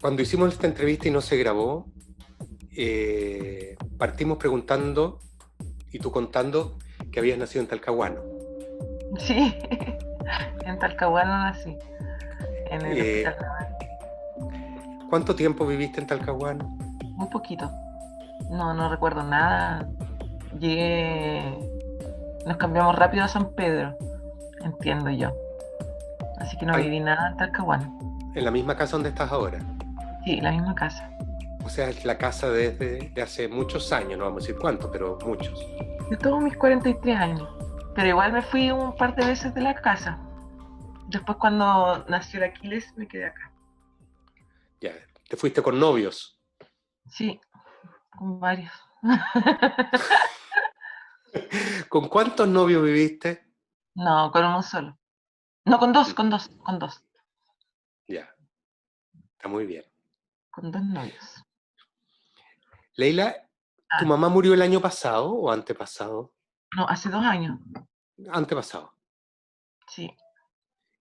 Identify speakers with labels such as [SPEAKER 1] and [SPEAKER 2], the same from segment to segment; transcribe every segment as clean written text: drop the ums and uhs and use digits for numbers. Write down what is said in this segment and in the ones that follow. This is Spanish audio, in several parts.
[SPEAKER 1] Cuando hicimos esta entrevista y no se grabó, partimos preguntando y tú contando que habías nacido en Talcahuano.
[SPEAKER 2] Sí, en Talcahuano nací, en el
[SPEAKER 1] Eh,
[SPEAKER 2] hospital naval.
[SPEAKER 1] ¿Cuánto tiempo viviste en Talcahuano?
[SPEAKER 2] Muy poquito. No, no recuerdo nada. Llegué, nos cambiamos rápido a San Pedro, entiendo yo. Así que no viví nada en Talcahuano.
[SPEAKER 1] En la misma casa donde estás ahora.
[SPEAKER 2] Sí, la misma casa.
[SPEAKER 1] O sea, es la casa desde de hace muchos años, no vamos a decir cuántos, pero muchos.
[SPEAKER 2] De todos mis 43 años. Pero igual me fui un par de veces de la casa. Después cuando nació el Aquiles me quedé acá.
[SPEAKER 1] Ya, te fuiste con novios.
[SPEAKER 2] Sí, con varios.
[SPEAKER 1] ¿Con cuántos novios viviste?
[SPEAKER 2] No, con uno solo. No, con dos, con dos, con dos.
[SPEAKER 1] Ya, está muy bien.
[SPEAKER 2] Con dos novios.
[SPEAKER 1] Leila, ¿tu
[SPEAKER 2] Ah,
[SPEAKER 1] mamá murió el año pasado o antepasado?
[SPEAKER 2] no, hace 2 años.
[SPEAKER 1] Antepasado.
[SPEAKER 2] Sí,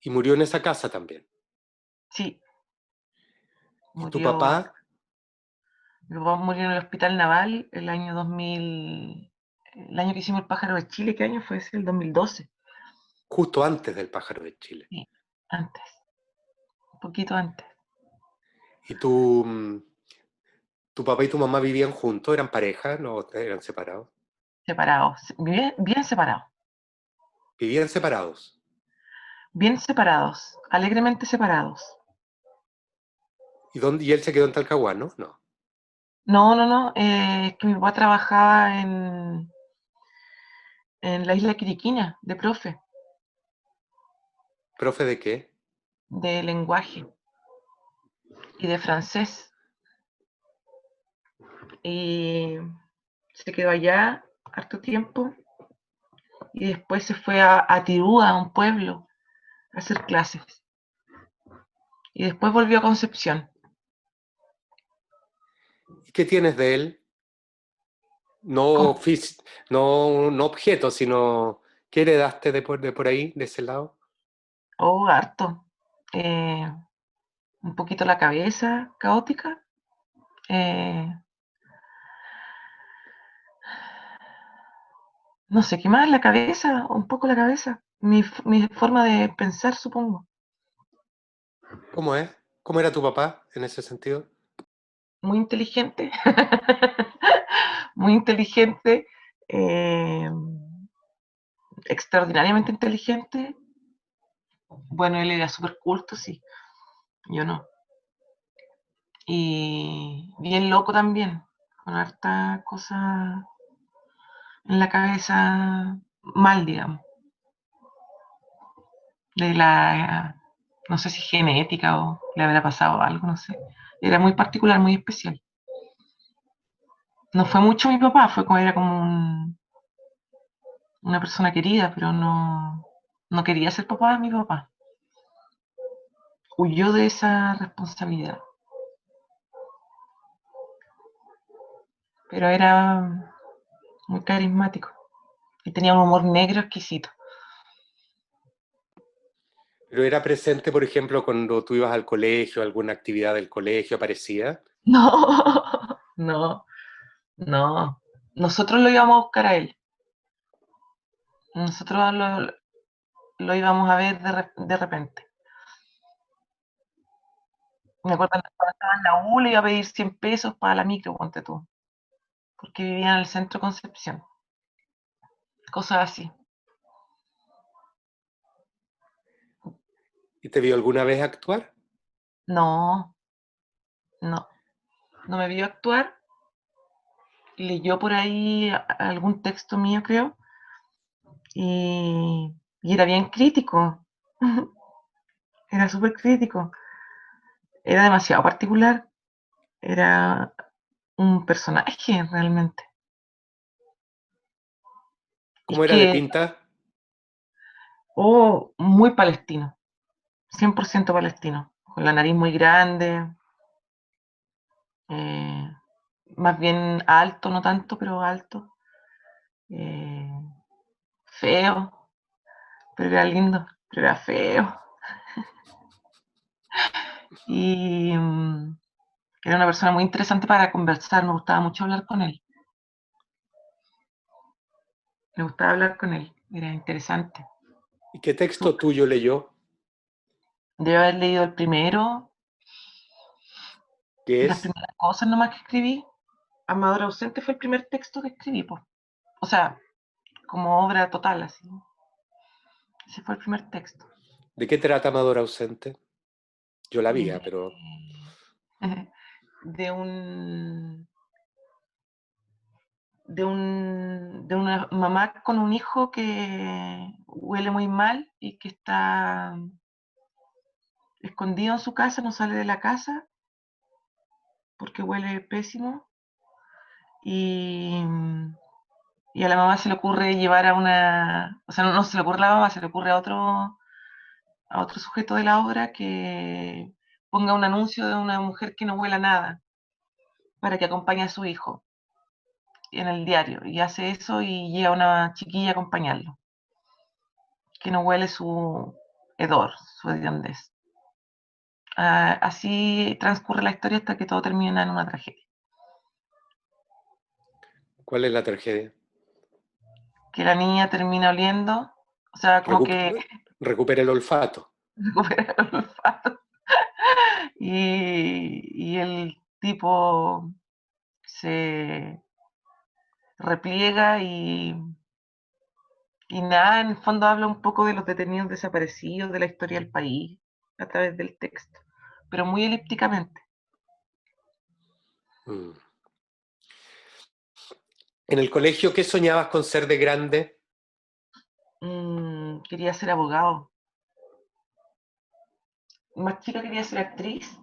[SPEAKER 1] Y murió en esa casa también.
[SPEAKER 2] sí.
[SPEAKER 1] ¿Y tu
[SPEAKER 2] Murió,
[SPEAKER 1] papá?
[SPEAKER 2] mi papá murió en el hospital naval el año 2000, el año que hicimos el pájaro de Chile. ¿Qué año fue ese? El 2012.
[SPEAKER 1] Justo antes del pájaro de Chile.
[SPEAKER 2] Sí, antes, un poquito antes.
[SPEAKER 1] ¿Y tu papá y tu mamá vivían juntos? ¿Eran pareja? ¿No eran separados?
[SPEAKER 2] Separados, bien, bien separados.
[SPEAKER 1] Vivían separados.
[SPEAKER 2] Bien separados, alegremente separados.
[SPEAKER 1] ¿Y él se quedó en Talcahuano? No.
[SPEAKER 2] No, no, no, es que mi papá trabajaba en la isla Quiriquina, de profe,
[SPEAKER 1] ¿Profe de qué?
[SPEAKER 2] de lenguaje y de francés. Y se quedó allá harto tiempo y después se fue a Tirúa, a un pueblo, a hacer clases. Y después volvió a Concepción.
[SPEAKER 1] ¿Y qué tienes de él? No,
[SPEAKER 2] Como,
[SPEAKER 1] no objetos, sino ¿qué heredaste de por ahí, de ese lado?
[SPEAKER 2] oh, harto. Eh, un poquito la cabeza caótica. Eh, no sé qué más, la cabeza, un poco la cabeza. Mi forma de pensar, supongo.
[SPEAKER 1] ¿Cómo es? ¿Cómo era tu papá en ese sentido?
[SPEAKER 2] Muy inteligente. Muy inteligente. eh, extraordinariamente inteligente. Bueno, él era súper culto, sí. Yo no. Y bien loco también. Con harta cosa en la cabeza mal, digamos. De la, no sé si genética o le habrá pasado algo, no sé. Era muy particular, muy especial. No fue mucho mi papá, era como una persona querida, pero no, no quería ser papá de mi papá. Huyó de esa responsabilidad. Pero era muy carismático y tenía un humor negro exquisito.
[SPEAKER 1] Pero era presente, por ejemplo, cuando tú ibas al colegio, alguna actividad del colegio aparecía.
[SPEAKER 2] No, no, no. Nosotros lo íbamos a buscar a él. Nosotros lo íbamos a ver de repente. Me acuerdo cuando estaba en la U le iba a pedir 100 pesos para la micro, ponte tú, porque vivía en el centro Concepción. Cosas así.
[SPEAKER 1] ¿Y te vio alguna vez actuar?
[SPEAKER 2] No, no. No me vio actuar. Leyó por ahí algún texto mío, creo, y era bien crítico. Era súper crítico. Era demasiado particular. Era un personaje realmente. Es
[SPEAKER 1] ¿Cómo era de
[SPEAKER 2] que,
[SPEAKER 1] pinta?
[SPEAKER 2] oh, muy palestino, 100% palestino, con la nariz muy grande, eh, más bien alto, no tanto, pero alto, eh, feo, pero era lindo, pero era feo. Y Era una persona muy interesante para conversar, me gustaba mucho hablar con él. Me gustaba hablar con él, era interesante.
[SPEAKER 1] ¿Y qué texto tuyo leyó?
[SPEAKER 2] Debe haber leído el primero,
[SPEAKER 1] ¿Qué
[SPEAKER 2] las
[SPEAKER 1] es?
[SPEAKER 2] primeras cosas nomás que escribí. Amador ausente fue el primer texto que escribí, pues. O sea, como obra total, así. Ese fue el primer texto.
[SPEAKER 1] ¿De qué trata Amador ausente? Yo la vi,
[SPEAKER 2] De,
[SPEAKER 1] pero
[SPEAKER 2] de un de una mamá con un hijo que huele muy mal y que está escondido en su casa, no sale de la casa porque huele pésimo y, y a la mamá se le ocurre llevar a una, o sea, no se le ocurre a la mamá, se le ocurre a otro sujeto de la obra que ponga un anuncio de una mujer que no huela nada para que acompañe a su hijo en el diario y hace eso y llega una chiquilla a acompañarlo, que no huele su hedor, su hediondez. Así transcurre la historia hasta que todo termina en una tragedia.
[SPEAKER 1] ¿cuál es la tragedia?
[SPEAKER 2] Que la niña termina oliendo, o sea, como que
[SPEAKER 1] Recupera el olfato.
[SPEAKER 2] recupera el olfato y el tipo se repliega y nada, en el fondo habla un poco de los detenidos desaparecidos, de la historia del país, a través del texto, pero muy elípticamente.
[SPEAKER 1] Mm. ¿En el colegio qué soñabas con ser de grande?
[SPEAKER 2] Quería ser abogado. Más chica quería ser actriz,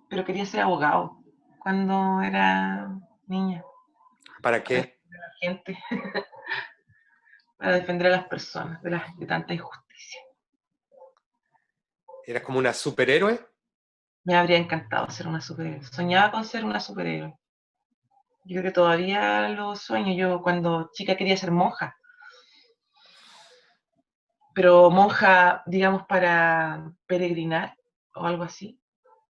[SPEAKER 2] pero quería ser abogado cuando era niña,
[SPEAKER 1] ¿Para
[SPEAKER 2] para
[SPEAKER 1] qué?
[SPEAKER 2] defender a la gente, para defender a las personas de tanta injusticia.
[SPEAKER 1] ¿Eras como una superhéroe?
[SPEAKER 2] Me habría encantado ser una superhéroe. Soñaba con ser una superhéroe. Yo creo que todavía lo sueño. Yo cuando chica quería ser monja, pero monja, digamos, para peregrinar o algo así,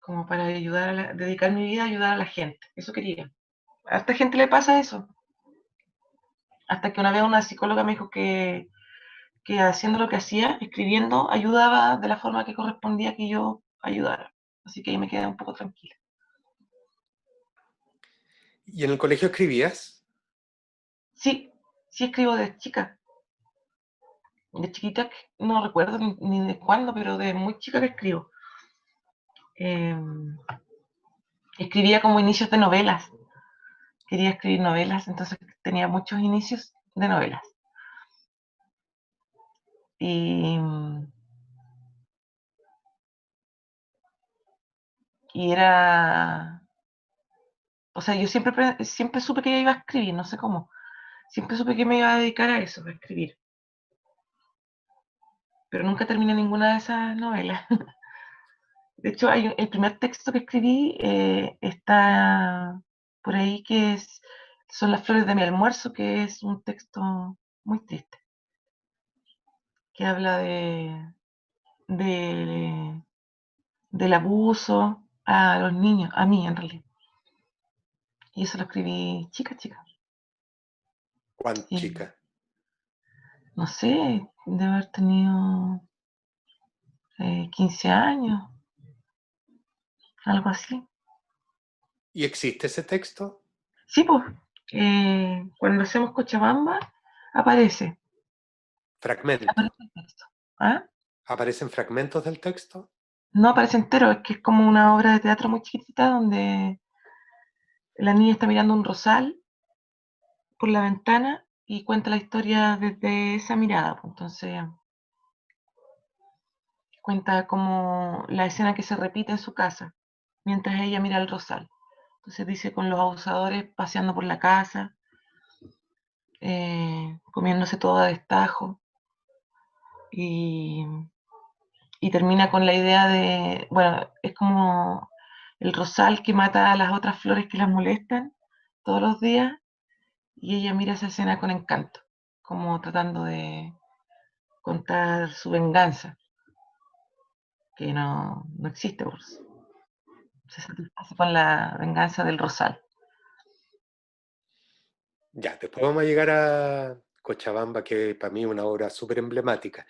[SPEAKER 2] como para ayudar dedicar mi vida a ayudar a la gente. Eso quería. A esta gente le pasa eso. Hasta que una vez una psicóloga me dijo que haciendo lo que hacía, escribiendo, ayudaba de la forma que correspondía que yo ayudara. Así que ahí me quedé un poco tranquila.
[SPEAKER 1] ¿Y en el colegio escribías?
[SPEAKER 2] Sí, sí escribo de chica. De chiquita, no recuerdo ni de cuándo, pero de muy chica que escribo. Eh, Escribía como inicios de novelas. Quería escribir novelas, entonces tenía muchos inicios de novelas. Y, y era, o sea, yo siempre supe que iba a escribir, no sé cómo. Siempre supe que me iba a dedicar a eso, a escribir. Pero nunca terminé ninguna de esas novelas. De hecho, el primer texto que escribí está por ahí, son las flores de mi almuerzo, que es un texto muy triste, que habla de- del abuso a los niños, a mí en realidad. Y eso lo escribí chica, chica.
[SPEAKER 1] ¿Cuán
[SPEAKER 2] Y,
[SPEAKER 1] chica?
[SPEAKER 2] no sé, de haber tenido 15 años, algo así.
[SPEAKER 1] ¿Y existe ese texto?
[SPEAKER 2] Sí, pues, cuando hacemos Cochabamba, aparece,
[SPEAKER 1] Fragmento.
[SPEAKER 2] aparece el texto. ¿Ah?
[SPEAKER 1] ¿Aparecen fragmentos del texto?
[SPEAKER 2] No aparece entero, es que es como una obra de teatro muy chiquitita donde la niña está mirando un rosal por la ventana y cuenta la historia desde esa mirada. Pues. Entonces, cuenta como la escena que se repite en su casa mientras ella mira el rosal. Entonces dice con los abusadores paseando por la casa, comiéndose todo a destajo y, y termina con la idea de, bueno, es como el rosal que mata a las otras flores que las molestan todos los días y ella mira esa escena con encanto, como tratando de contar su venganza, que no existe. Por eso. se satisface con la venganza del Rosal.
[SPEAKER 1] Ya, después vamos a llegar a Cochabamba, que para mí es una obra súper emblemática.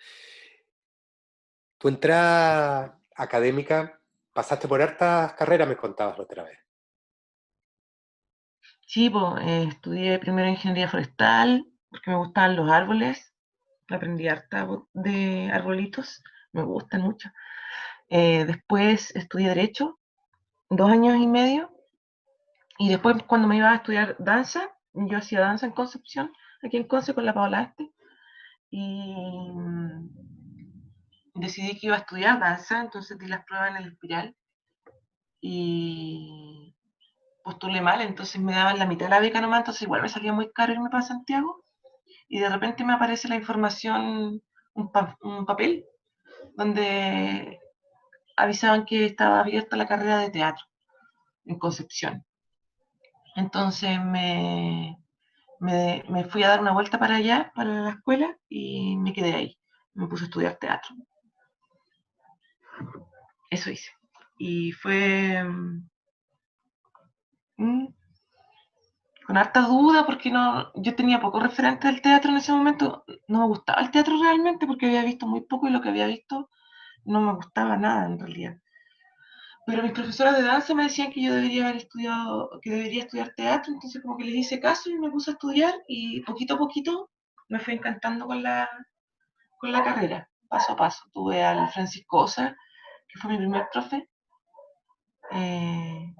[SPEAKER 1] Tu entrada académica, pasaste por hartas carreras, me contabas la otra vez.
[SPEAKER 2] Sí, pues, estudié primero ingeniería forestal porque me gustaban los árboles. Aprendí harta de arbolitos, me gustan mucho. Después estudié derecho, 2 años y medio. Y después cuando me iba a estudiar danza, yo hacía danza en Concepción, aquí en Conce con la Paola Este. Y decidí que iba a estudiar danza, entonces di las pruebas en el Espiral y postulé mal, entonces me daban la mitad de la beca nomás, entonces igual me salía muy caro irme para Santiago. Y de repente me aparece la información, un papel, donde avisaban que estaba abierta la carrera de teatro en Concepción. Entonces me fui a dar una vuelta para allá, para la escuela, y me quedé ahí. Me puse a estudiar teatro. Eso hice. Y fue mm, con harta duda porque no, yo tenía poco referente del teatro en ese momento. No me gustaba el teatro realmente porque había visto muy poco y lo que había visto no me gustaba nada en realidad. Pero mis profesoras de danza me decían que yo debería haber estudiado, que debería estudiar teatro, entonces como que les hice caso y me puse a estudiar y poquito a poquito me fui encantando con la carrera, paso a paso. Tuve al Francisco Osa, que fue mi primer profe, eh,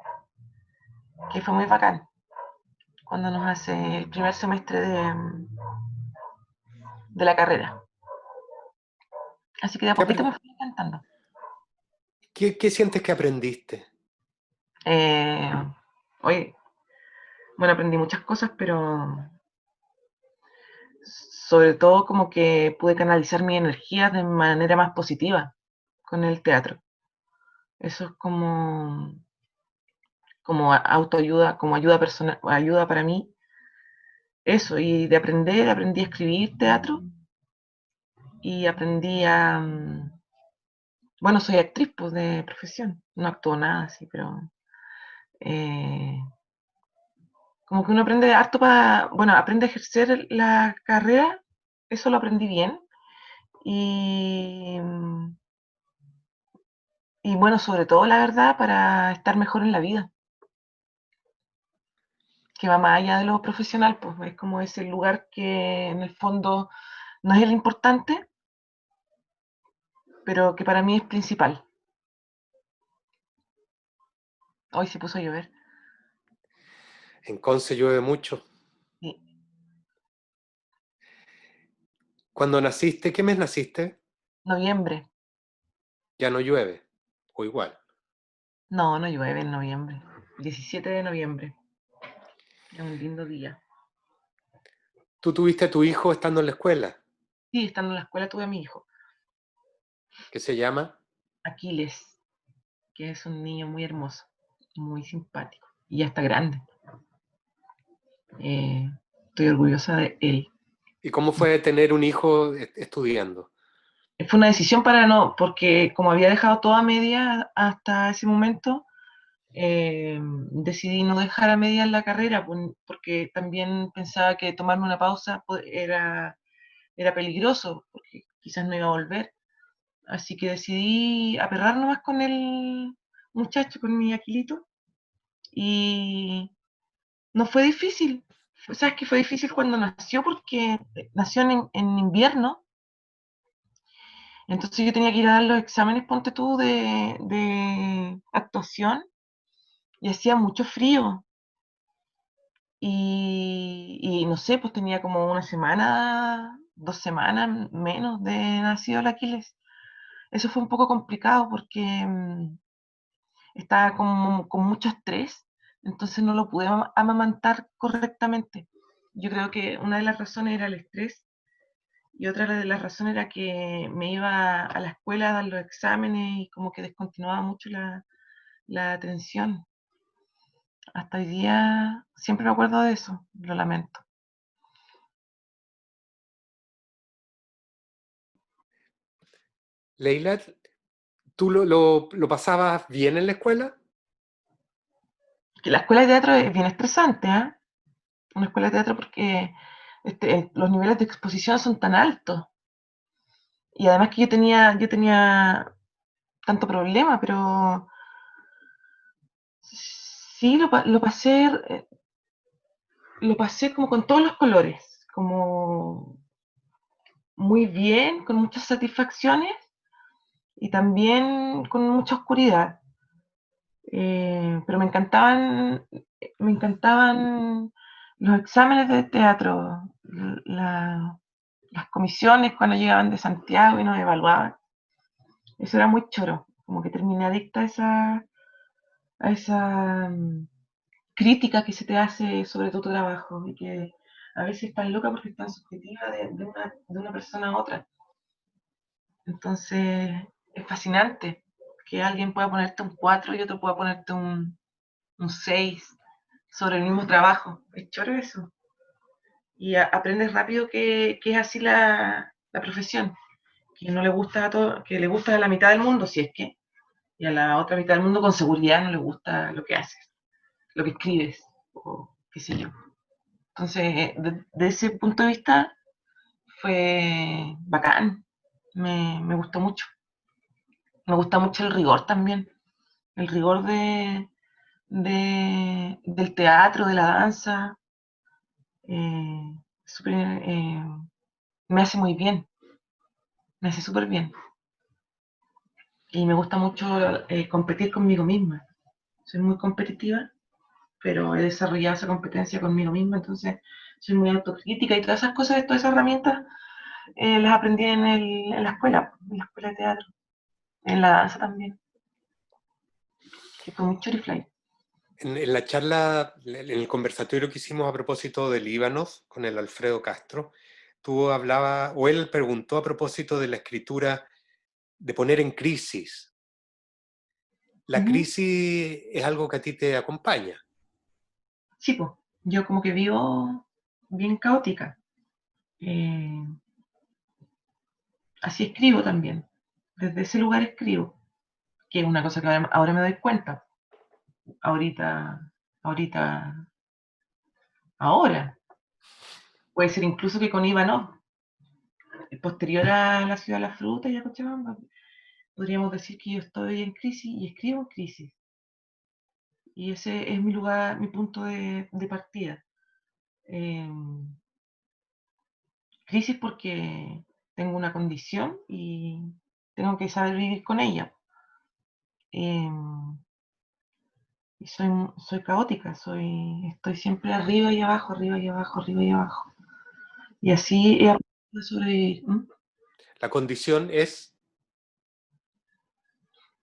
[SPEAKER 2] que fue muy bacán cuando nos hace el primer semestre de la carrera. Así que de a
[SPEAKER 1] ¿Qué,
[SPEAKER 2] poquito me fui encantando.
[SPEAKER 1] qué sientes que aprendiste?
[SPEAKER 2] Eh, Hoy, bueno, aprendí muchas cosas, pero sobre todo como que pude canalizar mi energía de manera más positiva con el teatro. Eso es como autoayuda, como ayuda personal, ayuda para mí. Eso, y de aprender, aprendí a escribir teatro y aprendí bueno, soy actriz pues de profesión, no actúo nada así, pero eh, como que uno aprende harto para, bueno, aprende a ejercer la carrera, eso lo aprendí bien. Y, y bueno, sobre todo, la verdad, para estar mejor en la vida, que va más allá de lo profesional, pues es como ese lugar que en el fondo no es el importante, pero que para mí es principal. Hoy se puso a llover.
[SPEAKER 1] En Conce llueve mucho.
[SPEAKER 2] Sí,
[SPEAKER 1] Cuando naciste, ¿qué mes naciste?
[SPEAKER 2] noviembre.
[SPEAKER 1] Ya no llueve, o igual.
[SPEAKER 2] No, no llueve en noviembre. 17 de noviembre. Es un lindo día.
[SPEAKER 1] Tú tuviste a tu hijo estando en la escuela,
[SPEAKER 2] Sí, estando en la escuela tuve a mi hijo,
[SPEAKER 1] que se llama,
[SPEAKER 2] Aquiles, que es un niño muy hermoso, muy simpático. Y ya está grande. Eh, Estoy orgullosa de él.
[SPEAKER 1] ¿y cómo fue tener un hijo estudiando?
[SPEAKER 2] Fue una decisión para no, porque como había dejado toda media hasta ese momento, decidí no dejar a media la carrera, porque también pensaba que tomarme una pausa era peligroso, porque quizás no iba a volver. Así que decidí aperrar nomás con el muchacho, con mi Aquilito, y no fue difícil. Sabes que fue difícil cuando nació, porque nació en invierno. Entonces yo tenía que ir a dar los exámenes, ponte tú, de actuación y hacía mucho frío. Y no sé, pues tenía como una semana, 2 semanas menos de nacido el Aquiles. Eso fue un poco complicado porque estaba como con mucho estrés, entonces no lo pude amamantar correctamente. Yo creo que una de las razones era el estrés y otra de las razones era que me iba a la escuela a dar los exámenes y como que descontinuaba mucho la atención. Hasta hoy día siempre me acuerdo de eso, lo lamento.
[SPEAKER 1] Leila, ¿tú lo pasabas bien en la escuela?
[SPEAKER 2] Que la escuela de teatro es bien estresante, ¿eh? Una escuela de teatro porque los niveles de exposición son tan altos. Y además que yo tenía tanto problema, pero sí lo pasé como con todos los colores, como muy bien, con muchas satisfacciones y también con mucha oscuridad. Pero me encantaban los exámenes de teatro, la, las comisiones cuando llegaban de Santiago y nos evaluaban. Eso era muy choro, como que terminé adicta a esa crítica que se te hace sobre tu trabajo y que a veces es tan loca porque es tan subjetiva de una persona a otra. Entonces es fascinante que alguien pueda ponerte un 4 y otro pueda ponerte un 6 sobre el mismo trabajo. Es choro eso. Y aprendes rápido que es así la profesión, que no le gusta a todo, que le gusta a la mitad del mundo, si es que, y a la otra mitad del mundo con seguridad no le gusta lo que haces, lo que escribes, o qué sé yo. Entonces, de ese punto de vista, fue bacán, me gustó mucho. Me gusta mucho el rigor también, el rigor del teatro, de la danza, eh, super, me hace muy bien, me hace súper bien. Y me gusta mucho competir conmigo misma. Soy muy competitiva, pero he desarrollado esa competencia conmigo misma, entonces soy muy autocrítica y todas esas cosas, todas esas herramientas las aprendí en la escuela de teatro, en la danza también, que fue muy chorifly.
[SPEAKER 1] En la charla, en el conversatorio que hicimos a propósito del Líbano con el Alfredo Castro, tú hablabas, o él preguntó a propósito de la escritura, de poner en crisis. La
[SPEAKER 2] Uh -huh.
[SPEAKER 1] crisis es algo que a ti te acompaña.
[SPEAKER 2] Sí, pues, yo como que vivo bien caótica. Eh, Así escribo también. Desde ese lugar escribo, que es una cosa que ahora me doy cuenta. Ahorita, ahorita, ahora. Puede ser incluso que con Ivanov, posterior a la ciudad de la fruta y a Cochabamba, podríamos decir que yo estoy en crisis y escribo en crisis. Y ese es mi lugar, mi punto de partida. Eh, Crisis porque tengo una condición y tengo que saber vivir con ella. Eh, y soy caótica, estoy siempre arriba y abajo, arriba y abajo, arriba y abajo. Y así he aprendido a sobrevivir.
[SPEAKER 1] La condición es,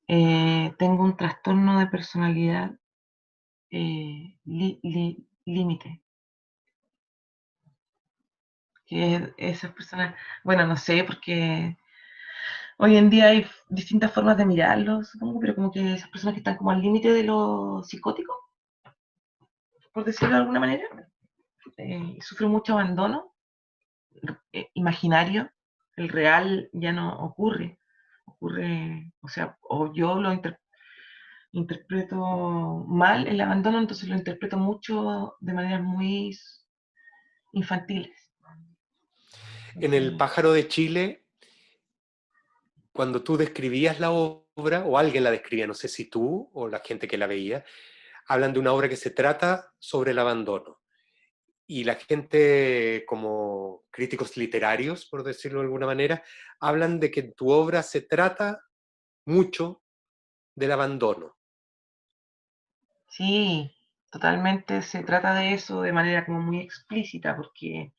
[SPEAKER 2] Tengo un trastorno de personalidad límite, que esas personas, bueno, no sé, porque hoy en día hay distintas formas de mirarlo, supongo, pero como que esas personas que están como al límite de lo psicótico, por decirlo de alguna manera, sufren mucho abandono imaginario, el real ya no ocurre, o sea, o yo lo interpreto mal el abandono, entonces lo interpreto mucho de maneras muy infantiles.
[SPEAKER 1] en El pájaro de Chile, cuando tú describías la obra, o alguien la describía, no sé si tú o la gente que la veía, hablan de una obra que se trata sobre el abandono. Y la gente, como críticos literarios, por decirlo de alguna manera, hablan de que en tu obra se trata mucho del abandono.
[SPEAKER 2] Sí, totalmente se trata de eso de manera como muy explícita, porque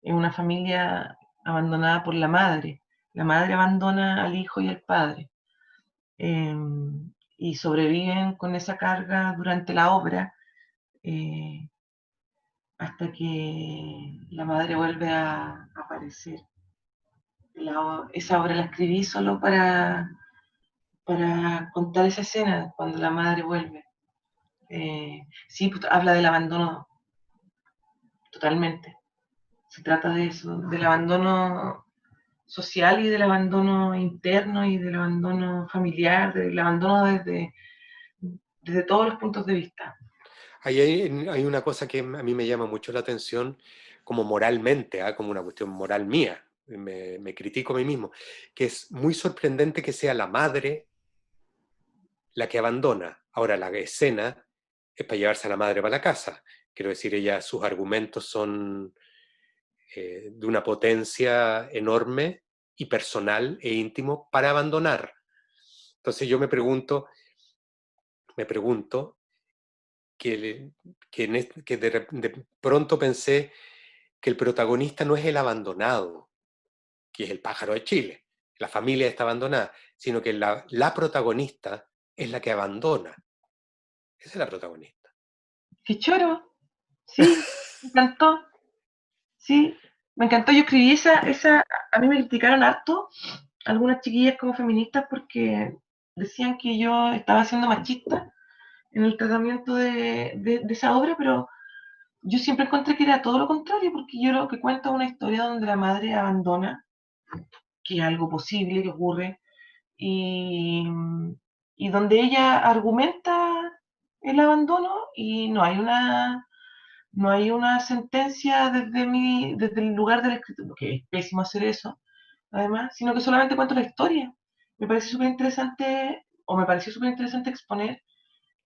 [SPEAKER 2] es una familia abandonada por la madre. La madre abandona al hijo y al padre. eh, y sobreviven con esa carga durante la obra eh, hasta que la madre vuelve a aparecer. Esa obra la escribí solo para contar esa escena cuando la madre vuelve. Sí, pues, habla del abandono totalmente. Se trata de eso, del abandono social y del abandono interno y del abandono familiar, del abandono desde todos los puntos de vista.
[SPEAKER 1] Ahí hay una cosa que a mí me llama mucho la atención, como moralmente, como una cuestión moral mía, me critico a mí mismo, que es muy sorprendente que sea la madre la que abandona. Ahora, la escena es para llevarse a la madre para la casa. Quiero decir, ella, sus argumentos son de una potencia enorme y personal e íntimo para abandonar. Entonces yo me pregunto que de pronto pensé que el protagonista no es el abandonado, que es el pájaro de Chile, la familia está abandonada, sino que la protagonista es la que abandona. Esa es la protagonista.
[SPEAKER 2] ¡Qué choro! Sí, me encantó. Sí, me encantó. Yo escribí a mí me criticaron harto algunas chiquillas como feministas porque decían que yo estaba siendo machista en el tratamiento de esa obra, pero yo siempre encontré que era todo lo contrario, porque yo lo que cuento es una historia donde la madre abandona, que es algo posible que ocurre, y, y donde ella argumenta el abandono y no hay una sentencia desde el lugar del escritor, que es pésimo hacer eso, además, sino que solamente cuento la historia. Me parece súper interesante, o me pareció súper interesante exponer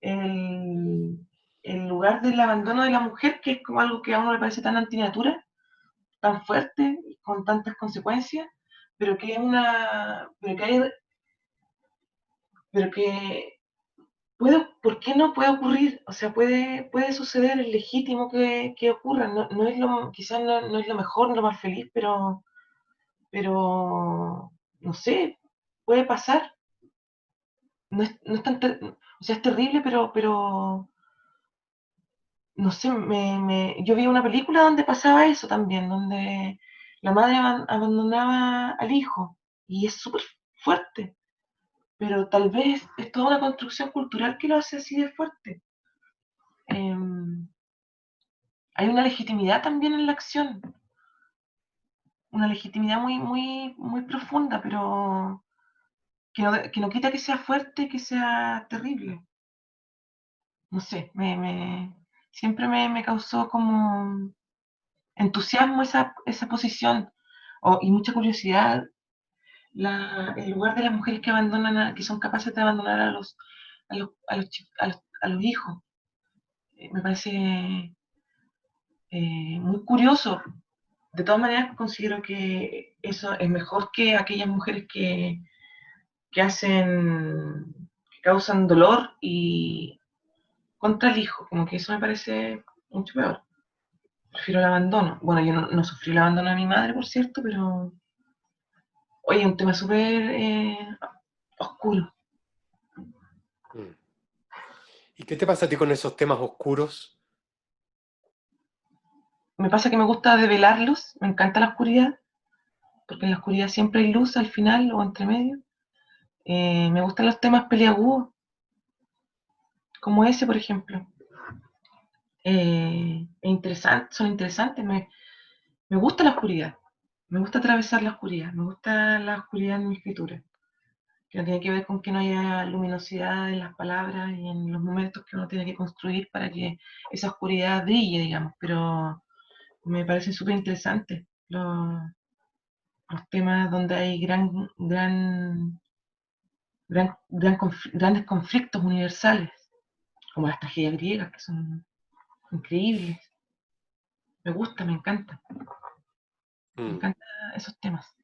[SPEAKER 2] el, el lugar del abandono de la mujer, que es como algo que a uno le parece tan antinatura, tan fuerte, con tantas consecuencias, pero que es una, pero que puede, ¿por qué no puede ocurrir? O sea, puede suceder, es legítimo que ocurra, no es quizás no es lo mejor, no lo más feliz, pero no sé, puede pasar. No es tan, o sea, es terrible, pero no sé, yo vi una película donde pasaba eso también, donde la madre abandonaba al hijo, y es súper fuerte, pero tal vez es toda una construcción cultural que lo hace así de fuerte. Em, Hay una legitimidad también en la acción, una legitimidad muy profunda, pero que no quita que sea fuerte, que sea terrible. No sé, siempre me causó como entusiasmo esa posición y mucha curiosidad el lugar de las mujeres que abandonan, que son capaces de abandonar a los hijos. Me parece muy curioso. De todas maneras, considero que eso es mejor que aquellas mujeres que que causan dolor y contra el hijo, como que eso me parece mucho peor. Prefiero el abandono. Bueno, yo no sufrí el abandono de mi madre, por cierto, pero oye, un tema súper oscuro.
[SPEAKER 1] Mm. ¿Y qué te pasa a ti con esos temas oscuros?
[SPEAKER 2] Me pasa que me gusta develarlos, me encanta la oscuridad, porque en la oscuridad siempre hay luz al final o entre medio. Me gustan los temas peliagudos, como ese, por ejemplo. Son interesantes, me gusta la oscuridad, me gusta atravesar la oscuridad, me gusta la oscuridad en mi escritura, que no tiene que ver con que no haya luminosidad en las palabras y en los momentos que uno tiene que construir para que esa oscuridad brille, digamos, pero me parece súper interesante los temas donde hay grandes conflictos universales, como las tragedias griegas, que son increíbles. Me encanta, me
[SPEAKER 1] Mm.
[SPEAKER 2] encantan esos temas.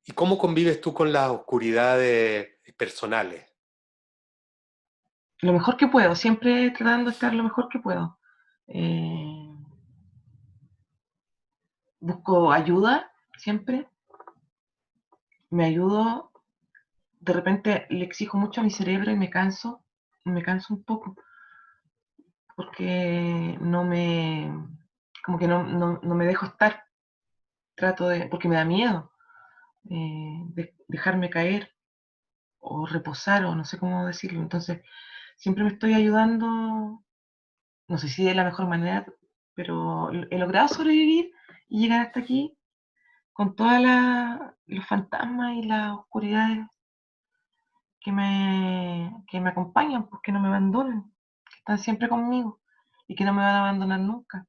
[SPEAKER 1] ¿Y cómo convives tú con las oscuridades personales?
[SPEAKER 2] Lo mejor que puedo, siempre tratando de estar lo mejor que puedo. Eh, Busco ayuda, siempre. Me ayudo, de repente le exijo mucho a mi cerebro y me canso un poco, porque como que no me dejo estar, porque me da miedo dejarme caer o reposar o no sé cómo decirlo. Entonces, siempre me estoy ayudando, no sé si de la mejor manera, pero he logrado sobrevivir y llegar hasta aquí con todos los fantasmas y las oscuridades que me acompañan, porque no me abandonan, están siempre conmigo y que no me van a abandonar nunca.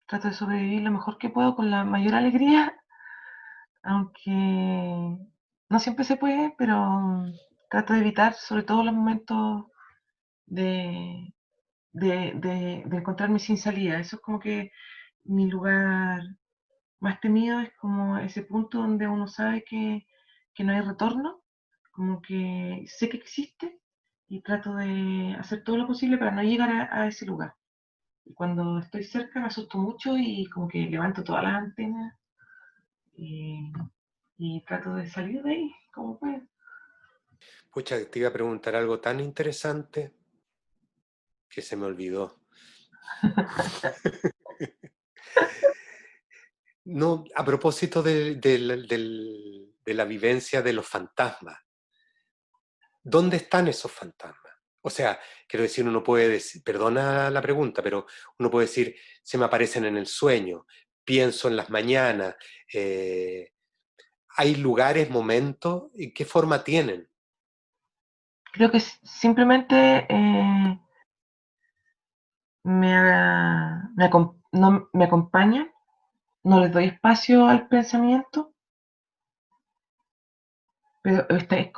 [SPEAKER 2] Trato de sobrevivir lo mejor que puedo con la mayor alegría, aunque no siempre se puede, pero trato de evitar sobre todo los momentos de, de encontrarme sin salida. Eso es como que mi lugar más temido es como ese punto donde uno sabe que no hay retorno, como que sé que existe y trato de hacer todo lo posible para no llegar a ese lugar. Y cuando estoy cerca me asusto mucho y como que levanto todas las antenas y, y trato de salir de ahí como puedo.
[SPEAKER 1] Pucha, te iba a preguntar algo tan interesante que se me olvidó. No, a propósito de la vivencia de los fantasmas. ¿Dónde están esos fantasmas? O sea, quiero decir, uno puede decir, perdona la pregunta, pero uno puede decir, se me aparecen en el sueño, pienso en las mañanas, hay lugares, momentos, ¿y qué forma tienen?
[SPEAKER 2] Creo que simplemente no, me acompañan, no les doy espacio al pensamiento, pero es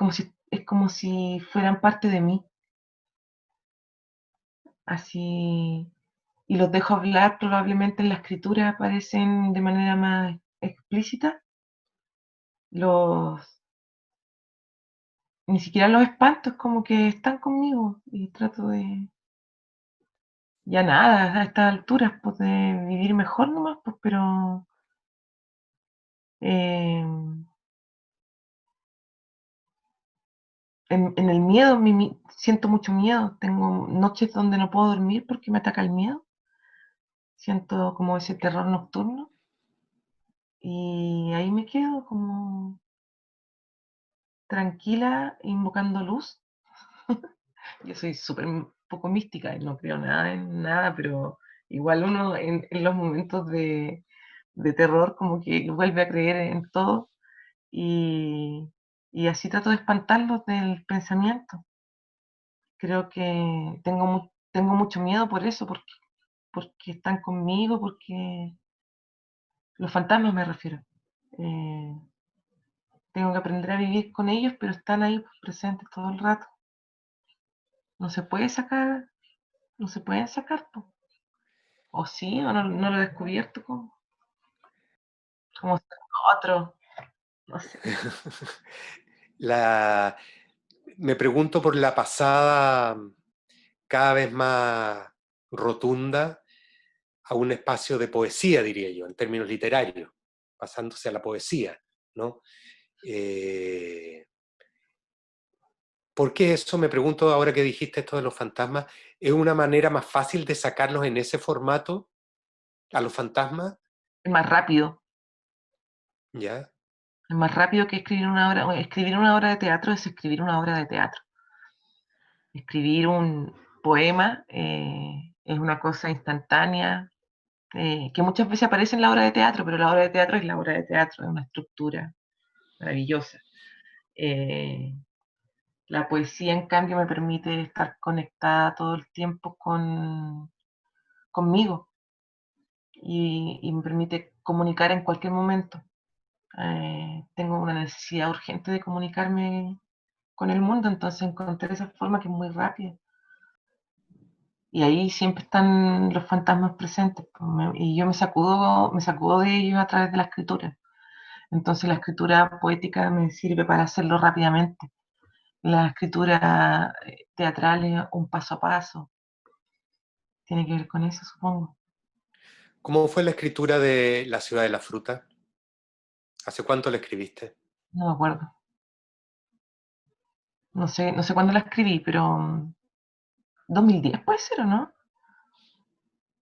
[SPEAKER 2] como si fueran parte de mí, así, y los dejo hablar, probablemente en la escritura aparecen de manera más explícita, los, ni siquiera los espanto, es como que están conmigo y trato de, ya nada, a estas alturas, pues de vivir mejor nomás, pues, pero eh, en el miedo, siento mucho miedo. Tengo noches donde no puedo dormir porque me ataca el miedo. Siento como ese terror nocturno. Y ahí me quedo como tranquila, invocando luz. Yo soy súper poco mística y no creo nada en nada, pero igual uno en los momentos de terror como que vuelve a creer en todo y, y así trato de espantarlos del pensamiento. Creo que tengo mucho miedo por eso, porque están conmigo, porque los fantasmas me refiero. Eh, tengo que aprender a vivir con ellos, pero están ahí pues, presentes todo el rato. No se puede sacar, no se pueden sacar, pues. O sí, o no, no lo he descubierto como otro, no sé.
[SPEAKER 1] La, me pregunto por la pasada cada vez más rotunda a un espacio de poesía, diría yo, en términos literarios, pasándose a la poesía, ¿no? Eh, ¿Por qué eso? Me pregunto ahora que dijiste esto de los fantasmas, ¿es una manera más fácil de sacarlos en ese formato a los fantasmas?
[SPEAKER 2] Es más rápido.
[SPEAKER 1] ¿Ya?
[SPEAKER 2] Es más rápido que escribir una obra. Bueno, escribir una obra de teatro es escribir una obra de teatro. Escribir un poema es una cosa instantánea, que muchas veces aparece en la obra de teatro, pero la obra de teatro es la obra de teatro, es una estructura maravillosa. Eh, la poesía, en cambio, me permite estar conectada todo el tiempo conmigo y me permite comunicar en cualquier momento. Tengo una necesidad urgente de comunicarme con el mundo, entonces encontré esa forma que es muy rápida. Y ahí siempre están los fantasmas presentes, pues, y yo me sacudo de ellos a través de la escritura. Entonces la escritura poética me sirve para hacerlo rápidamente. La escritura teatral es un paso a paso. Tiene que ver con eso, supongo.
[SPEAKER 1] ¿Cómo fue la escritura de La ciudad de la fruta? ¿Hace cuánto la escribiste?
[SPEAKER 2] No me acuerdo. No sé cuándo la escribí, pero 2010 puede ser, ¿o no?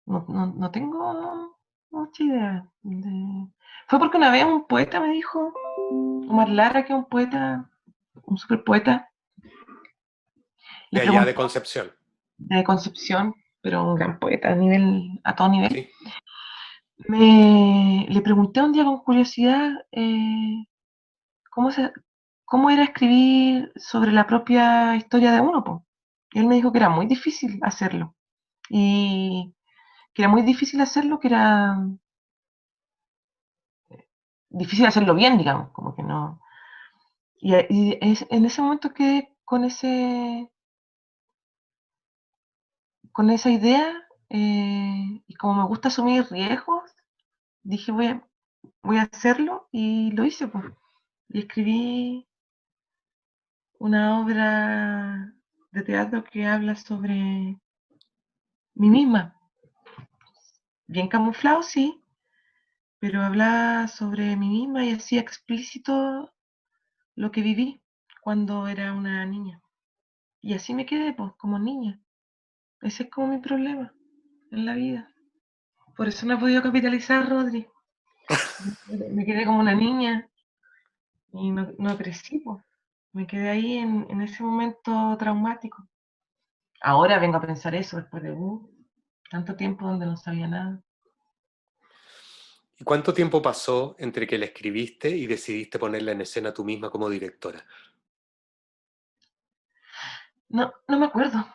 [SPEAKER 2] No tengo mucha idea. Fue porque una vez un poeta me dijo, Omar Lara, que es un poeta, un super poeta, le
[SPEAKER 1] De allá de
[SPEAKER 2] pregunté
[SPEAKER 1] Concepción,
[SPEAKER 2] de Concepción, pero un gran poeta a todo nivel.
[SPEAKER 1] ¿sí?
[SPEAKER 2] Le pregunté un día con curiosidad cómo, cómo era escribir sobre la propia historia de uno, po. Y él me dijo que era muy difícil hacerlo. Y que era muy difícil hacerlo, que era difícil hacerlo bien, digamos, como que no. En ese momento quedé con esa idea, y como me gusta asumir riesgos, dije voy a hacerlo y lo hice, pues. Y escribí una obra de teatro que habla sobre mí misma, bien camuflado, sí, pero habla sobre mí misma y hacía explícito lo que viví cuando era una niña. Y así me quedé, pues, como niña. Ese es como mi problema en la vida. Por eso no he podido capitalizar, Rodri. Me quedé como una niña y no crecí, pues. Me quedé ahí en ese momento traumático. Ahora vengo a pensar eso después de tanto tiempo donde no sabía nada.
[SPEAKER 1] ¿Y cuánto tiempo pasó entre que la escribiste y decidiste ponerla en escena tú misma como directora?
[SPEAKER 2] No me acuerdo.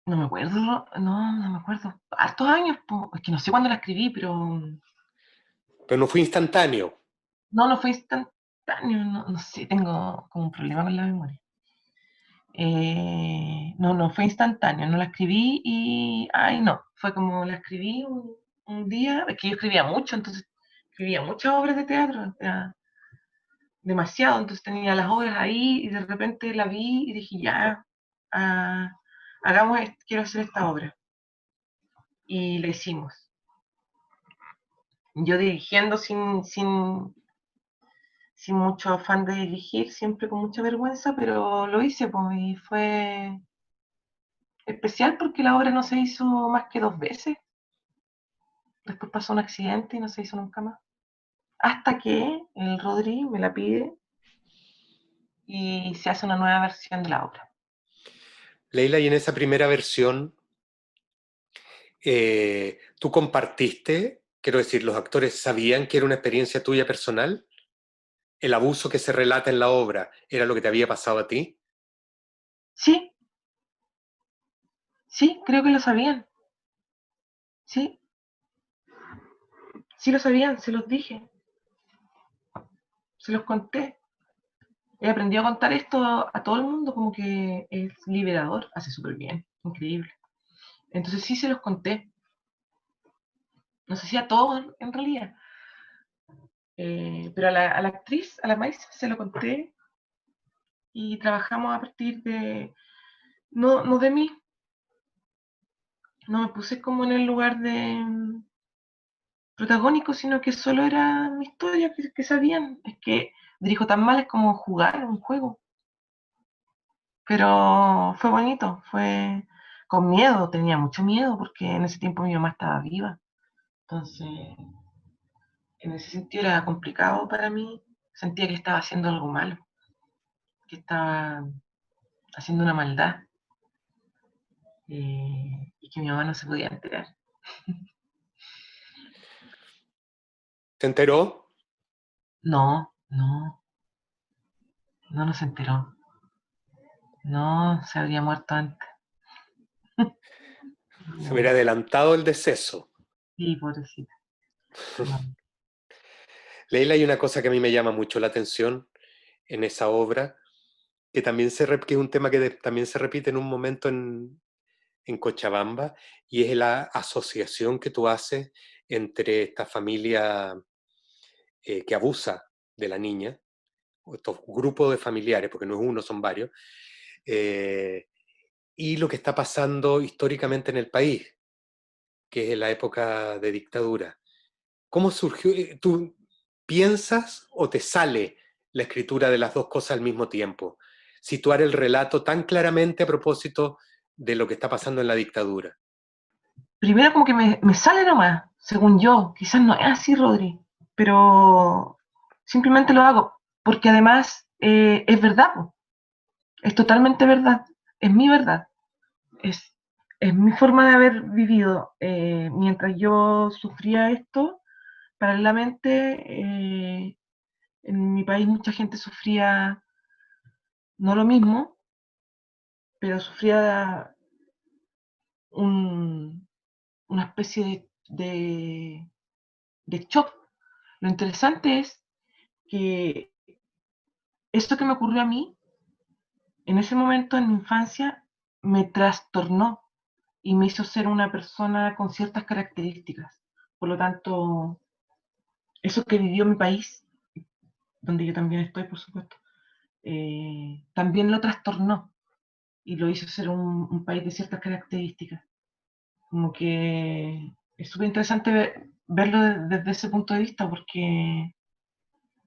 [SPEAKER 2] No me acuerdo, no me acuerdo. Hartos años, po. Es que no sé cuándo la escribí, pero
[SPEAKER 1] Pero no fue instantáneo.
[SPEAKER 2] no fue instantáneo, no sé, tengo como un problema con la memoria. No fue instantáneo, no la escribí y, ay, no, fue como la escribí un día, es que yo escribía mucho, entonces escribía muchas obras de teatro, era demasiado, entonces tenía las obras ahí y de repente la vi y dije, ya, ah, hagamos, quiero hacer esta obra. Y la hicimos. Yo dirigiendo sin mucho afán de dirigir, siempre con mucha vergüenza, pero lo hice, pues, y fue especial porque la obra no se hizo más que 2 veces. Después pasó un accidente y no se hizo nunca más. Hasta que el Rodri me la pide y se hace una nueva versión de la obra.
[SPEAKER 1] Leila, y en esa primera versión, ¿tú compartiste? Quiero decir, ¿los actores sabían que era una experiencia tuya personal? ¿El abuso que se relata en la obra era lo que te había pasado a ti?
[SPEAKER 2] Sí, sí, creo que lo sabían. Sí, sí lo sabían, se los dije, se los conté. He aprendido a contar esto a todo el mundo, como que es liberador, hace súper bien, increíble. Entonces sí se los conté, no sé si a todos en realidad, pero a la actriz, a la maestra, se lo conté y trabajamos a partir de, no de mí, no me puse como en el lugar de protagónico, sino que solo era mi historia que sabían. Es que dirijo tan mal, es como jugar un juego, pero fue bonito, fue con miedo, tenía mucho miedo porque en ese tiempo mi mamá estaba viva, entonces en ese sentido era complicado para mí, sentía que estaba haciendo algo malo, que estaba haciendo una maldad, y que mi mamá no se podía enterar.
[SPEAKER 1] ¿Se enteró?
[SPEAKER 2] No, no se enteró, no, se habría muerto antes.
[SPEAKER 1] Se hubiera adelantado el deceso.
[SPEAKER 2] Sí, pobrecita. No.
[SPEAKER 1] Leila, hay una cosa que a mí me llama mucho la atención en esa obra, que también que es un tema que también se repite en un momento en Cochabamba, y es la asociación que tú haces entre esta familia que abusa de la niña, o estos grupos de familiares, porque no es uno, son varios, eh, y lo que está pasando históricamente en el país, que es la época de dictadura. ¿Cómo surgió? ¿Tú piensas o te sale la escritura de las dos cosas al mismo tiempo? Situar el relato tan claramente a propósito de lo que está pasando en la dictadura.
[SPEAKER 2] Primero como que me sale nomás, según yo, quizás no es así, Rodri, pero simplemente lo hago, porque además es verdad, po. Es totalmente verdad, es mi verdad, es, es mi forma de haber vivido. Mientras yo sufría esto, paralelamente, en mi país mucha gente sufría no lo mismo, pero sufría una especie de shock. Lo interesante es que esto que me ocurrió a mí, en ese momento en mi infancia, me trastornó y me hizo ser una persona con ciertas características. Por lo tanto, eso que vivió mi país, donde yo también estoy, por supuesto, también lo trastornó y lo hizo ser un país de ciertas características. Como que es súper interesante verlo desde ese punto de vista, porque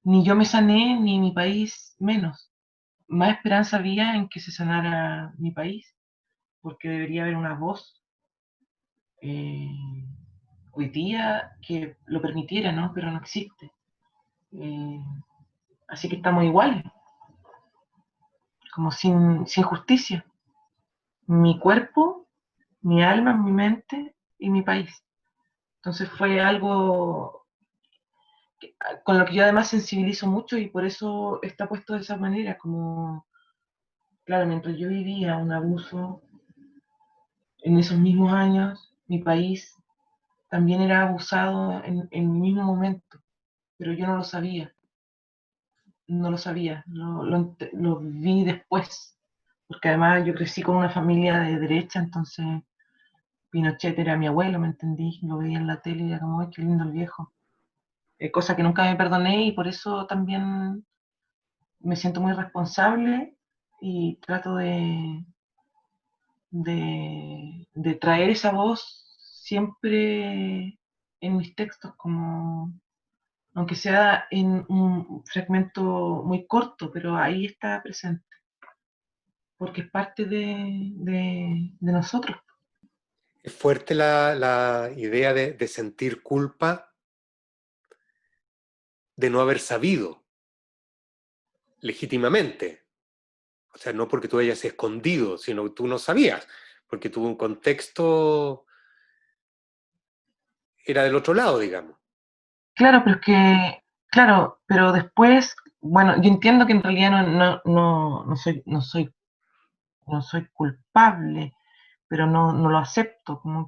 [SPEAKER 2] ni yo me sané, ni mi país menos. Más esperanza había en que se sanara mi país, porque debería haber una voz eh, hoy día que lo permitiera, ¿no? Pero no existe. Eh, Así que estamos iguales, como sin justicia. Mi cuerpo, mi alma, mi mente y mi país. Entonces fue algo con lo que yo además sensibilizo mucho y por eso está puesto de esa manera, como, claro, mientras yo vivía un abuso en esos mismos años, mi país también era abusado en el mismo momento, pero yo no lo sabía, no lo sabía, lo vi después, porque además yo crecí con una familia de derecha, entonces Pinochet era mi abuelo, ¿me entendí? Lo veía en la tele y era como, ¡ay, qué lindo el viejo! Cosa que nunca me perdoné y por eso también me siento muy responsable y trato de traer esa voz siempre en mis textos, como aunque sea en un fragmento muy corto, pero ahí está presente, porque es parte de nosotros.
[SPEAKER 1] Es fuerte la idea de sentir culpa de no haber sabido legítimamente. O sea, no porque tú hayas escondido, sino que tú no sabías, porque tu contexto era del otro lado, digamos.
[SPEAKER 2] Claro, pero es que, claro, pero después, bueno, yo entiendo que en realidad no soy culpable, pero no lo acepto, como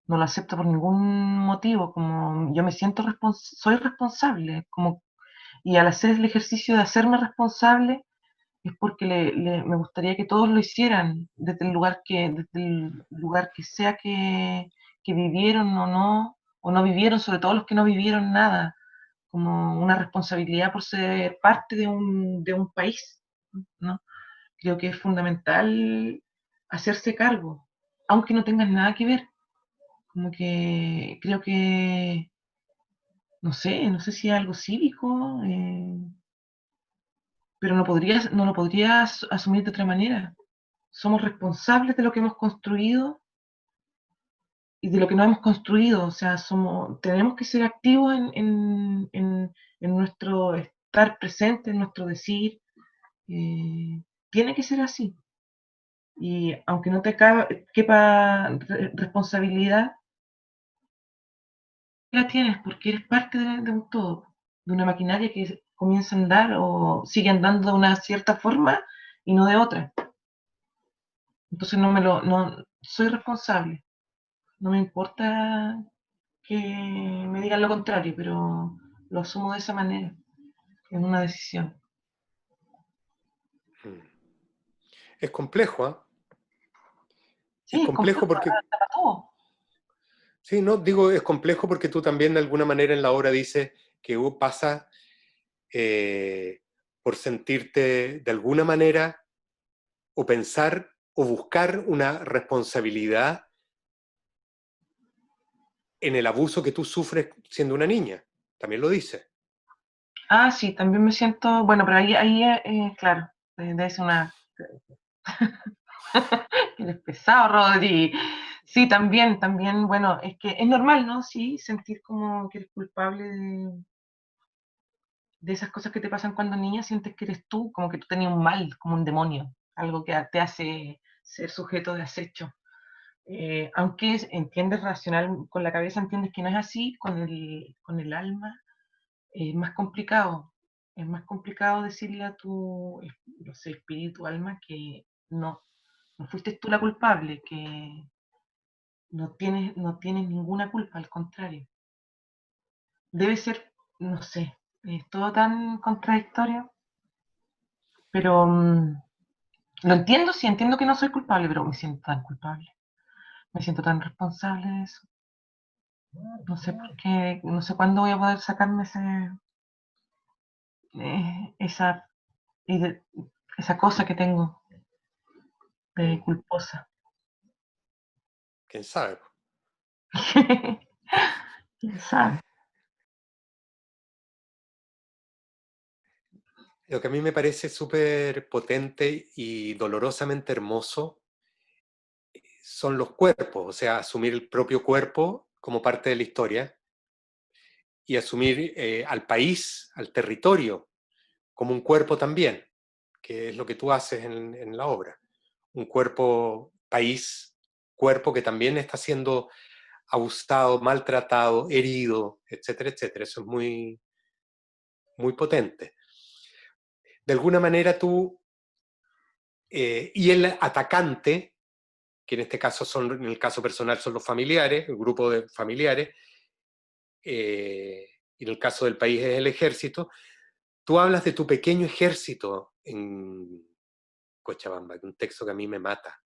[SPEAKER 2] no lo acepto por ningún motivo, como yo me siento soy responsable, como, y al hacer el ejercicio de hacerme responsable es porque me gustaría que todos lo hicieran desde el lugar que sea que vivieron o no vivieron, sobre todo los que no vivieron nada, como una responsabilidad por ser parte de un país, ¿no? Creo que es fundamental hacerse cargo, aunque no tengas nada que ver. Como que creo que, no sé si es algo cívico, pero no lo podrías asumir de otra manera. Somos responsables de lo que hemos construido y de lo que no hemos construido. O sea, tenemos que ser activos en nuestro estar presente, en nuestro decir. Eh, Tiene que ser así. Y aunque no te quepa responsabilidad, la tienes porque eres parte de un todo, de una maquinaria que comienza a andar o sigue andando de una cierta forma y no de otra. Entonces no soy responsable. No me importa que me digan lo contrario, pero lo asumo de esa manera. Es una decisión.
[SPEAKER 1] Mm. Es complejo, ¿eh? Es
[SPEAKER 2] Sí, es
[SPEAKER 1] complejo
[SPEAKER 2] complejo,
[SPEAKER 1] porque,
[SPEAKER 2] para todo.
[SPEAKER 1] sí, no, digo, es complejo porque tú también de alguna manera en la obra dices que pasa eh, por sentirte de alguna manera o pensar o buscar una responsabilidad en el abuso que tú sufres siendo una niña. También lo dice.
[SPEAKER 2] Ah, sí, también me siento, bueno, pero ahí claro, debe ser una... Eres pesado, Rodri. Sí, también, bueno, es que es normal, ¿no? Sí, sentir como que eres culpable de esas cosas que te pasan cuando niña, sientes que eres tú, como que tú tenías un mal, como un demonio, algo que te hace ser sujeto de acecho. Aunque entiendes racional, con la cabeza entiendes que no es así, con el alma es más complicado. es más complicado decirle a tu, no sé, espíritu, alma, que no fuiste tú la culpable, que no tienes ninguna culpa, al contrario. Debe ser, no sé, es todo tan contradictorio, pero lo entiendo, sí, entiendo que no soy culpable, pero me siento tan culpable, me siento tan responsable de eso. No sé por qué, no sé cuándo voy a poder sacarme esa, esa cosa que tengo de
[SPEAKER 1] Mm.
[SPEAKER 2] culposa.
[SPEAKER 1] ¿Quién sabe?
[SPEAKER 2] ¿Quién sabe?
[SPEAKER 1] Lo que a mí me parece súper potente y dolorosamente hermoso son los cuerpos, o sea, asumir el propio cuerpo como parte de la historia y asumir al país, al territorio, como un cuerpo también, que es lo que tú haces en la obra. Un cuerpo, país, cuerpo que también está siendo abusado, maltratado, herido, etcétera, etcétera. Eso es muy, muy potente. De alguna manera tú, y el atacante, que en este caso son, en el caso personal son los familiares, el grupo de familiares, y en el caso del país es el ejército, tú hablas de tu pequeño ejército en Cochabamba, que es un texto que a mí me mata.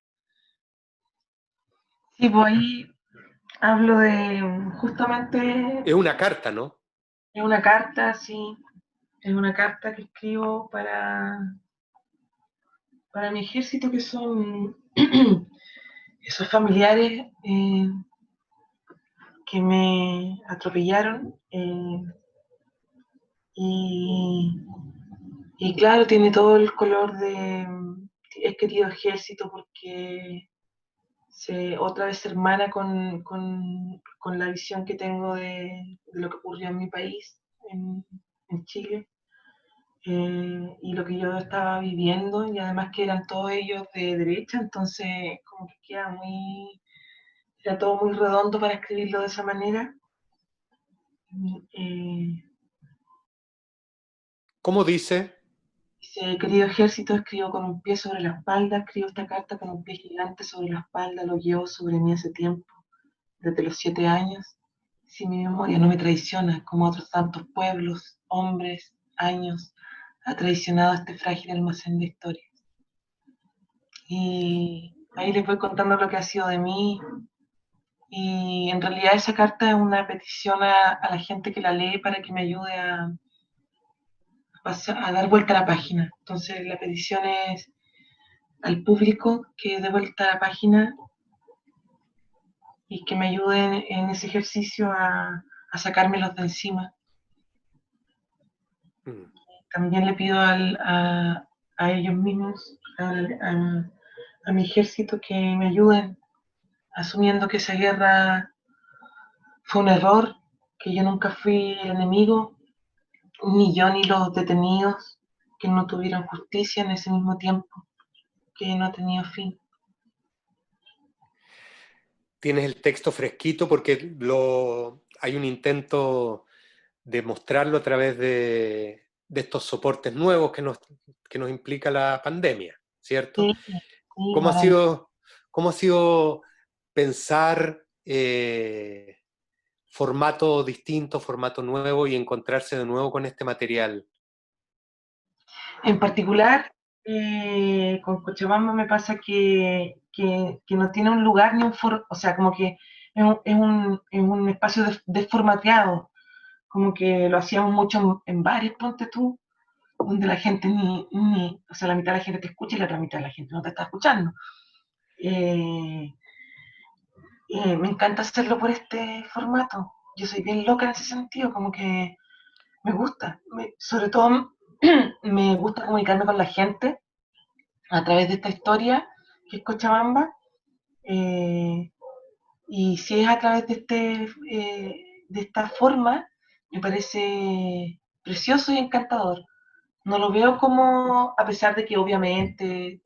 [SPEAKER 2] Sí, pues ahí hablo de justamente,
[SPEAKER 1] Es una carta, ¿no?
[SPEAKER 2] es una carta, sí, es una carta que escribo para mi ejército, que son esos familiares que me atropellaron. Y, y claro, tiene todo el color de es querido ejército, porque otra vez se hermana con la visión que tengo de lo que ocurrió en mi país, en Chile, y lo que yo estaba viviendo, y además que eran todos ellos de derecha, entonces como que era todo muy redondo para escribirlo de esa manera. Eh,
[SPEAKER 1] ¿Cómo dice?
[SPEAKER 2] Dice: querido ejército, escribo con un pie sobre la espalda, escribo esta carta con un pie gigante sobre la espalda, lo llevo sobre mí hace tiempo, desde los 7 años. Si mi memoria no me traiciona, como otros tantos pueblos, hombres, años, ha traicionado este frágil almacén de historias. Y ahí les voy contando lo que ha sido de mí. Y en realidad esa carta es una petición a la gente que la lee para que me ayude a dar vuelta a la página. Entonces la petición es al público que dé vuelta a la página y que me ayuden en ese ejercicio a sacármelos de encima.
[SPEAKER 1] Mm.
[SPEAKER 2] También le pido a ellos mismos, a mi ejército, que me ayuden, asumiendo que esa guerra fue un error, que yo nunca fui el enemigo, ni yo ni los detenidos, que no tuvieron justicia en ese mismo tiempo, que no ha tenido fin.
[SPEAKER 1] Tienes el texto fresquito porque hay un intento de mostrarlo a través de estos soportes nuevos que nos implica la pandemia, ¿cierto?
[SPEAKER 2] Sí, sí,
[SPEAKER 1] ¿Cómo ha
[SPEAKER 2] maravilloso.
[SPEAKER 1] sido, cómo ha sido pensar formato distinto, formato nuevo y encontrarse de nuevo con este material?
[SPEAKER 2] En particular, con Cochabamba me pasa que no tiene un lugar ni un foro, o sea, como que es un espacio desformateado, como que lo hacíamos mucho en bares, ponte tú, donde la gente o sea, la mitad de la gente te escucha y la otra mitad de la gente no te está escuchando. Eh, Me encanta hacerlo por este formato. Yo soy bien loca en ese sentido, como que me gusta, sobre todo me gusta comunicarme con la gente a través de esta historia que es Cochabamba, eh, y si es a través de esta forma, me parece precioso y encantador. No lo veo como, a pesar de que obviamente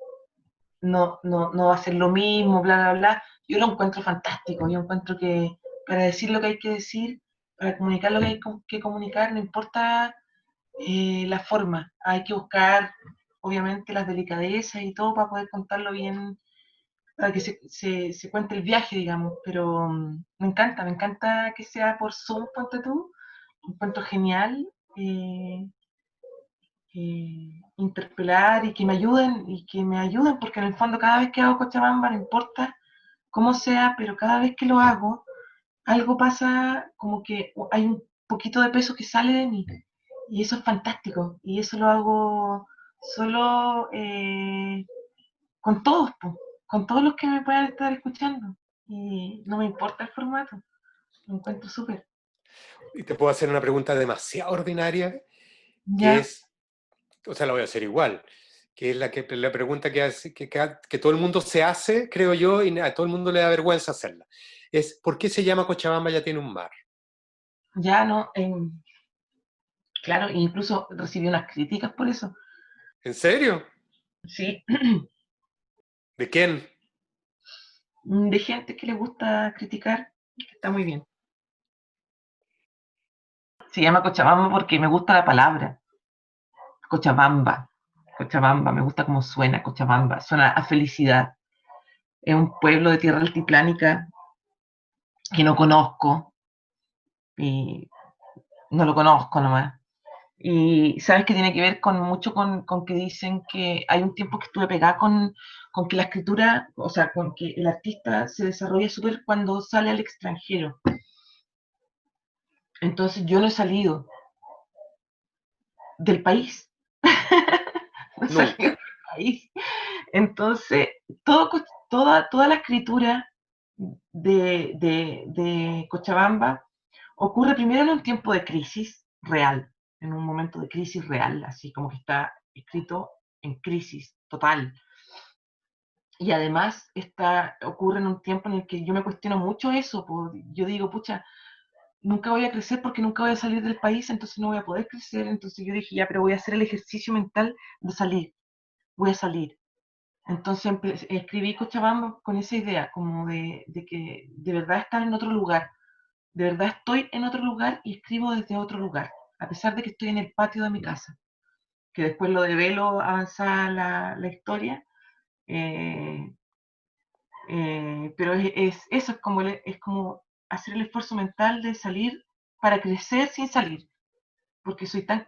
[SPEAKER 2] no va a ser lo mismo, bla, bla, bla, yo lo encuentro fantástico, yo encuentro que para decir lo que hay que decir, para comunicar lo que hay que comunicar, no importa la forma. Hay que buscar, obviamente, las delicadezas y todo para poder contarlo bien, para que se cuente el viaje, digamos. Pero me encanta que sea por Zoom, ponte tú. Encuentro genial interpelar y que me ayuden, porque en el fondo cada vez que hago Cochabamba, no importa cómo sea, pero cada vez que lo hago, algo pasa como que hay un poquito de peso que sale de mí. Y eso es fantástico. Y eso lo hago solo con todos, po, con todos los que me puedan estar escuchando. Y no me importa el formato. Lo encuentro súper.
[SPEAKER 1] Y te puedo hacer una pregunta demasiado ordinaria, que
[SPEAKER 2] Ya,
[SPEAKER 1] es, o sea, la voy a hacer igual, que es la pregunta que todo el mundo se hace, creo yo, y a todo el mundo le da vergüenza hacerla. Es, ¿por qué se llama Cochabamba ya tiene un mar?
[SPEAKER 2] ya no. Claro, incluso recibí unas críticas por eso.
[SPEAKER 1] ¿En serio?
[SPEAKER 2] Sí,
[SPEAKER 1] ¿De quién?
[SPEAKER 2] de gente que le gusta criticar, que está muy bien. Se llama Cochabamba porque me gusta la palabra. Cochabamba. Cochabamba, me gusta cómo suena Cochabamba. Suena a felicidad. Es un pueblo de tierra altiplánica que no conozco y no lo conozco nomás. Y sabes que tiene que ver mucho con que dicen que hay un tiempo que estuve pegada con que la escritura, o sea, con que el artista se desarrolla súper cuando sale al extranjero. Entonces yo no he salido del país, no he salido
[SPEAKER 1] Nunca.
[SPEAKER 2] del país. Entonces, todo, toda la escritura de Cochabamba ocurre primero en un tiempo de crisis real, en un momento de crisis real, así como que está escrito en crisis total. Y además ocurre en un tiempo en el que yo me cuestiono mucho eso, pues yo digo, pucha, nunca voy a crecer porque nunca voy a salir del país, entonces no voy a poder crecer, entonces yo dije, ya, pero voy a hacer el ejercicio mental de salir, voy a salir. Entonces escribí Cochabamba con esa idea, como de que de verdad estar en otro lugar, de verdad estoy en otro lugar y escribo desde otro lugar, a pesar de que estoy en el patio de mi casa, que después lo develo avanzada la historia, eh, pero eso, es como hacer el esfuerzo mental de salir para crecer sin salir, porque soy tan,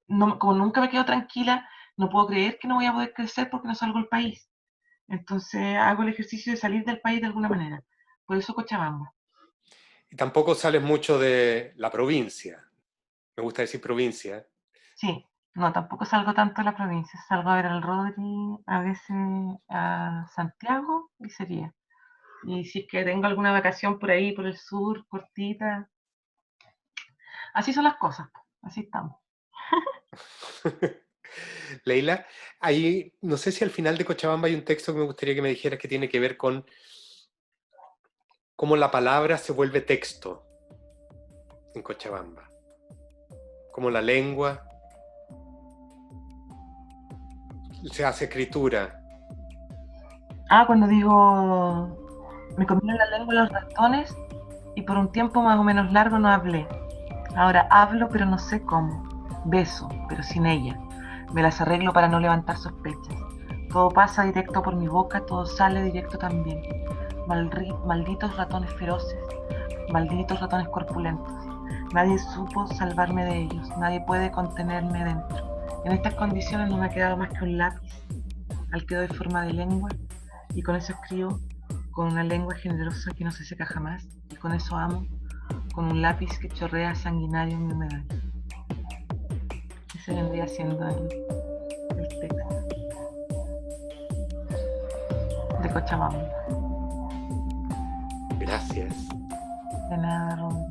[SPEAKER 2] no, como nunca me quedo tranquila, no puedo creer que no voy a poder crecer porque no salgo del país. Entonces hago el ejercicio de salir del país de alguna manera. Por eso Cochabamba.
[SPEAKER 1] Y tampoco sales mucho de la provincia. Me gusta decir provincia.
[SPEAKER 2] Sí, no, tampoco salgo tanto de la provincia. Salgo a ver al Rodri, a veces a Santiago y sería. Y si es que tengo alguna vacación por ahí, por el sur, cortita. Así son las cosas. Así estamos.
[SPEAKER 1] Leila, ahí, no sé si al final de Cochabamba hay un texto que me gustaría que me dijeras que tiene que ver con cómo la palabra se vuelve texto en Cochabamba. Cómo la lengua se hace escritura.
[SPEAKER 2] Cuando digo, me comieron la lengua los ratones y por un tiempo más o menos largo no hablé. Ahora hablo pero no sé cómo. Beso, pero sin ella. Me las arreglo para no levantar sospechas. Todo pasa directo por mi boca, todo sale directo también. Malditos ratones feroces, malditos ratones corpulentos. Nadie supo salvarme de ellos, nadie puede contenerme dentro. En estas condiciones no me ha quedado más que un lápiz, al que doy forma de lengua, y con eso escribo, con una lengua generosa que no se seca jamás, y con eso amo, con un lápiz que chorrea sanguinario en mi humedad. Ese vendría siendo el texto de Cochabamba.
[SPEAKER 1] Gracias.
[SPEAKER 2] De nada, Rubén.